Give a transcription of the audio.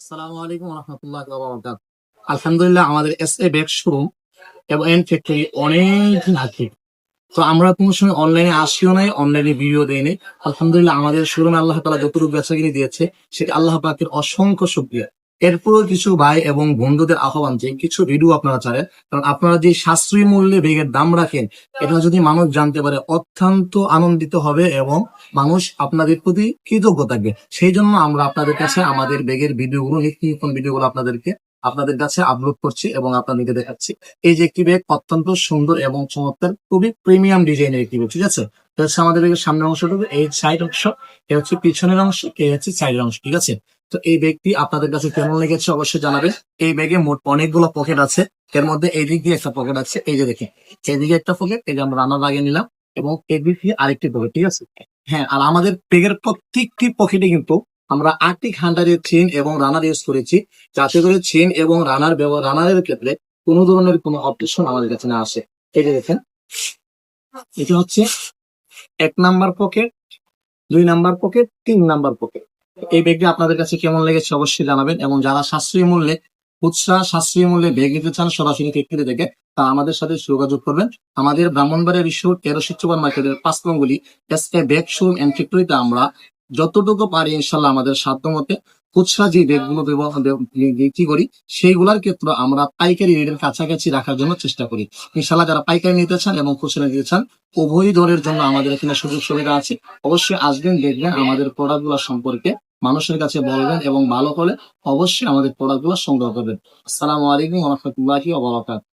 আসসালামু আলাইকুম রহমতুল্লাহ বারাকাত। আলহামদুলিল্লাহ, আমাদের এস এ ব্যাগ শোরুম এবং এন ফ্যাক্টরি অনেক আগে। তো আমরা কোনো সময় অনলাইনে আসিও নাই, অনলাইনে ভিডিও দেয় নাই। আলহামদুলিল্লাহ, আমাদের শোরুমে আল্লাহ তালা যতটুকু বেচাকিনি দিয়েছে সেটা আল্লাহ পাকের অসংখ্য শুকরিয়া। এরপরও কিছু ভাই এবং বন্ধুদের আহ্বান যে কিছু ভিডিও আপনারা চান, কারণ আপনারা যে সাশ্রয়ী মূল্যে ব্যাগের দাম রাখেন, এটা যদি মানুষ জানতে পারে অত্যন্ত আনন্দিত হবে এবং মানুষ আপনাদের প্রতি কৃতজ্ঞ থাকবে। সেই জন্য আমরা আপনাদের কাছে আমাদের ব্যাগের ভিডিওগুলো, নিত্য নতুন ভিডিওগুলো আপনাদের কাছে আপলোড করছি এবং আপনাদেরকে দেখাচ্ছি। এই যে একটি ব্যাগ অত্যন্ত সুন্দর এবং চমৎকার, খুবই প্রিমিয়াম ডিজাইনের একটি ব্যাগ, ঠিক আছে। এটা হচ্ছে আমাদের ব্যাগের সামনের অংশটুকু, এই সাইড অংশ, এ হচ্ছে পিছনের অংশ, এ হচ্ছে সাইডের অংশ, ঠিক আছে। তো এই ব্যাগটি আপনাদের কাছে কেমন লেগেছে অবশ্যই জানাবেন। এই ব্যাগে মোট অনেকগুলো পকেট আছে। এর মধ্যে এই দিক দিয়ে একটা পকেট আছে, এই যে দেখেন, এইদিকে একটা পকেট, এই যে আমরা রান্না লাগিয়ে নিলাম, এবং এদিক দিয়ে আরেকটি পকেট, ঠিক আছে। হ্যাঁ, আর আমাদের ব্যাগের প্রত্যেকটি পকেটে কিন্তু আমরা আর্টিক হান্টারের চেন এবং রানার ইউজ করেছি, যাতে করে চেন এবং রানারের ক্ষেত্রে কোনো ধরনের কোনো অপশন আমাদের কাছে না আসে। এই যে দেখেন, এটা হচ্ছে 1 number pocket, 2 number pocket, 3 number pocket. এই ব্যাগটি আপনাদের কাছে কেমন লেগেছে অবশ্যই জানাবেন, এবং যারা সাশ্রয়ী মূল্যে ব্যাগ নিতে চান সরাসরি ফ্যাক্টরি থেকে, তা আমাদের সাথে যোগাযোগ করবেন। আমাদের ব্রাহ্মণবাড়িয়া বিশ্ব 13 সুপার মার্কেটের 5 নং S A bag showroom and ফ্যাক্টরিতে আমরা যতটুকু পারি ইনশাল্লাহ আমাদের সাধ্য মতে খুচরা যে ব্যাগগুলো বিক্রি করি, সেইগুলোর ক্ষেত্রে আমরা পাইকারি রেটের কাছাকাছি রাখার জন্য চেষ্টা করি। ইনশাল্লাহ, যারা পাইকারি নিতে চান এবং খুচরা নিতে চান, উভয় দরের জন্য আমাদের এখানে সুযোগ সুবিধা আছে। অবশ্যই আসবেন, দেখবেন আমাদের প্রোডাক্ট গুলো সম্পর্কে, মানুষের কাছে বলবেন, এবং ভালো হলে অবশ্যই আমাদের প্রোডাক্ট গুলো সংগ্রহ করবেন। আসসালামু আলাইকুম রহমতুল্লাহি ওয়া বারাকাতুহু।